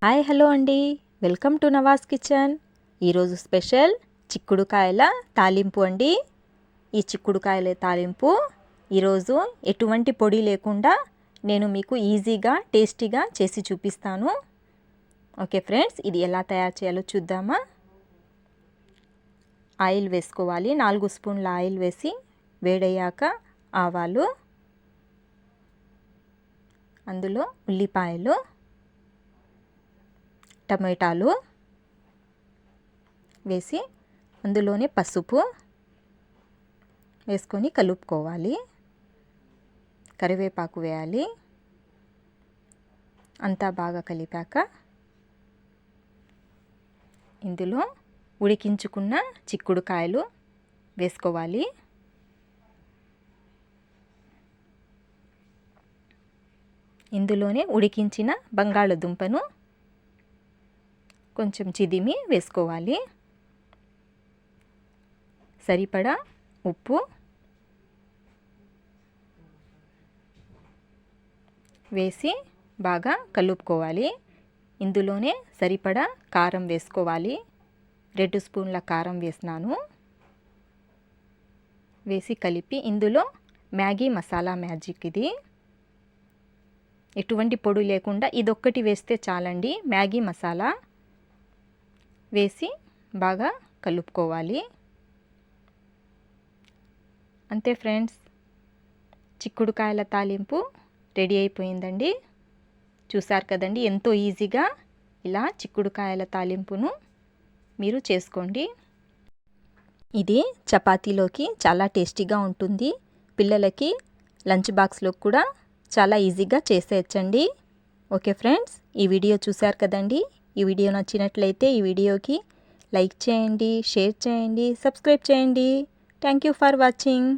Hi hello అండి, welcome to Nawaz kitchen. ఈరోజు special చిక్కుడుకాయల తాలింపు అండి. ఈ చిక్కుడుకాయల తాలింపు ఈరోజు ఎటువంటి పొడి లేకుండా నేను మీకు ఈజీగా టేస్టీగా చేసి చూపిస్తాను. ఓకే ఫ్రెండ్స్, ఇది ఎలా తయారు చేయాలో చూద్దామా. ఆయిల్ వేసుకోవాలి. 4 స్పూన్ల ఆయిల్ వేసి వేడయ్యాక ఆవాలు, అందులో ఉల్లిపాయలు, టమాటాలు వేసి అందులోనే పసుపు వేసుకొని కలుపుకోవాలి. కరివేపాకు వేయాలి. అంతా బాగా కలిపాక ఇందులో ఉడికించుకున్న చిక్కుడుకాయలు వేసుకోవాలి. ఇందులోనే ఉడికించిన బంగాళదుంపను కొంచెం చిదిమి వేసుకోవాలి. సరిపడా ఉప్పు వేసి బాగా కలుపుకోవాలి. ఇందులోనే సరిపడా కారం వేసుకోవాలి. 2 స్పూన్ల కారం వేసినాను. వేసి కలిపి ఇందులో మ్యాగీ మసాలా మ్యాజిక్, ఇది ఎటువంటి పొడి లేకుండా ఇదొక్కటి వేస్తే చాలండి. మ్యాగీ మసాలా వేసి బాగా కలుపుకోవాలి. అంతే ఫ్రెండ్స్, చిక్కుడుకాయల తాలింపు రెడీ అయిపోయిందండి. చూసారు కదండి, ఎంతో ఈజీగా ఇలా చిక్కుడుకాయల తాలింపును మీరు చేసుకోండి. ఇది చపాతీలోకి చాలా టేస్టీగా ఉంటుంది. పిల్లలకి లంచ్ బాక్స్లో కూడా చాలా ఈజీగా చేసేయచ్చండి. ఓకే ఫ్రెండ్స్, ఈ వీడియో చూసారు కదండి. ఈ వీడియో నచ్చినట్లయితే ఈ వీడియోకి లైక్ చేయండి, షేర్ చేయండి, సబ్స్క్రైబ్ చేయండి. Thank you for watching.